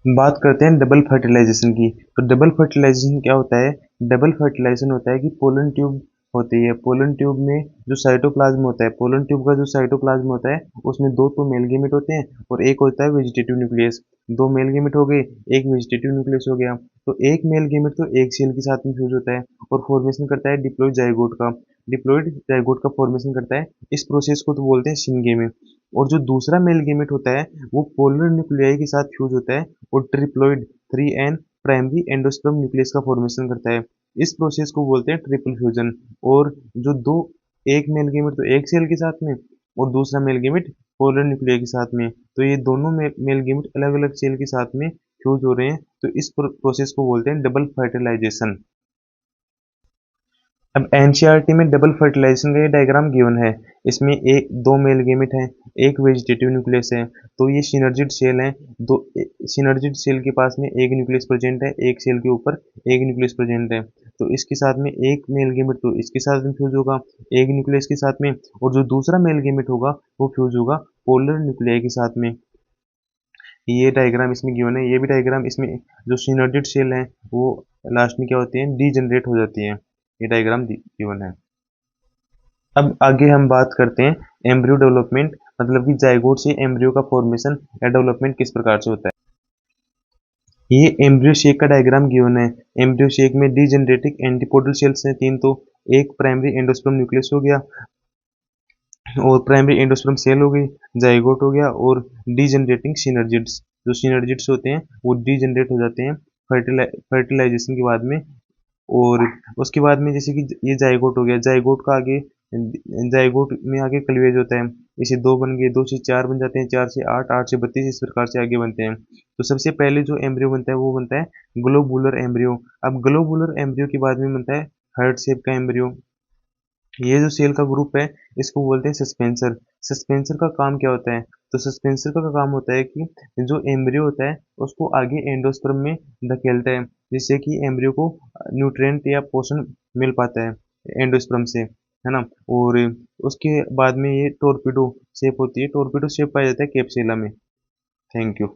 बात करते हैं डबल फर्टिलाइजेशन की। तो डबल फर्टिलाइजेशन क्या होता है? डबल फर्टिलाइजेशन होता है कि पोलन ट्यूब होती है, पोलन ट्यूब में जो साइटोप्लाज्म होता है, पोलन ट्यूब का जो साइटोप्लाज्म होता है उसमें दो तो मेल गेमेट होते हैं और एक होता है वेजिटेटिव न्यूक्लियस। दो मेल गेमेट हो गए, एक वेजिटेटिव न्यूक्लियस हो गया। तो एक मेल गेमेट तो एक सेल के साथ में फ्यूज होता है और फॉर्मेशन करता है डिप्लॉइड जाइगोट का। डिप्लॉइड जाइगोट का फॉर्मेशन करता है। इस प्रोसेस को तो बोलते हैं सिनगेमी। और जो दूसरा मेल गेमेट होता है वो पोलर न्यूक्लियाई के साथ फ्यूज होता है और triploid 3n primary endosperm nucleus का फॉर्मेशन करता है। इस प्रोसेस को बोलते हैं ट्रिपल फ्यूजन। और जो दो, एक मेल गेमेट तो एक सेल के साथ में और दूसरा मेल गेमेट पोलर न्यूक्लियाई के साथ में, तो ये दोनों मेल गेमेट अलग अलग सेल के साथ में फ्यूज हो रहे हैं, तो इस प्रोसेस को बोलते हैं डबल फर्टिलाइजेशन। अब एनसीईआरटी में डबल फर्टिलाइजेशन का ये डायग्राम गिवन है। इसमें एक दो मेल गेमेट हैं, एक वेजिटेटिव न्यूक्लियस है। तो ये सिनर्जिड सेल हैं। दो सिनर्जिड सेल के पास में एक न्यूक्लियस प्रेजेंट है, एक सेल के ऊपर एक न्यूक्लियस प्रेजेंट है। तो इसके साथ में एक मेल गेमेट तो इसके साथ में फ्यूज होगा एक न्यूक्लियस के साथ में, और जो दूसरा मेल गेमेट होगा वो फ्यूज होगा पोलर न्यूक्लियाई के साथ में। ये डायग्राम इसमें गिवन है। ये भी डायग्राम इसमें जो सिनर्जिड सेल हैं वो लास्ट में क्या होती हैं, डीजनरेट हो जाती हैं। ये डायग्राम गिवन है। अब आगे हम बात करते हैं एम्ब्रियो डेवलपमेंट, मतलब कि जाइगोट से एम्ब्रियो का फॉर्मेशन या डेवलपमेंट किस प्रकार से होता है। ये एम्ब्रियो शेक का डायग्राम गिवन है। एम्ब्रियो शेक में डीजेनरेटिक एंटीपोडल सेल्स हैं तीन, तो एक प्राइमरी एंडोस्पर्म न्यूक्लियस हो गया और प्राइमरी एंडोस्पर्म सेल हो गई, जाइगोट हो गया, और डीजेनरेटिंग सिनर्जिड्स, जो सिनर्जिड्स होते हैं वो डीजेनरेट हो जाते हैं फर्टिलाइजेशन के बाद में। और उसके बाद में जैसे कि ये जाइगोट हो गया, जाइगोट का आगे, जाइगोट में आगे क्लीवेज होता है। इसे दो बन गए, दो से चार बन जाते हैं, चार से आठ, आठ से 32, इस प्रकार से आगे बनते हैं। तो सबसे पहले जो एम्ब्रियो बनता है वो बनता है ग्लोबुलर एम्ब्रियो। अब ग्लोबुलर एम्ब्रियो के बाद में बनता है हार्ट शेप का एम्ब्रियो। ये जो सेल का ग्रुप है इसको बोलते हैं सस्पेंसर। सस्पेंसर का काम क्या होता है? तो सस्पेंसर का काम होता है कि जो एम्ब्रियो होता है उसको आगे एंडोस्पर्म में धकेलता है, जिससे कि एम्ब्रियो को न्यूट्रिएंट या पोषण मिल पाता है एंडोस्पर्म से, है ना। और उसके बाद में ये टोरपीडो शेप होती है, टोरपीडो शेप पाया जाता है कैप्सुला में। Thank you.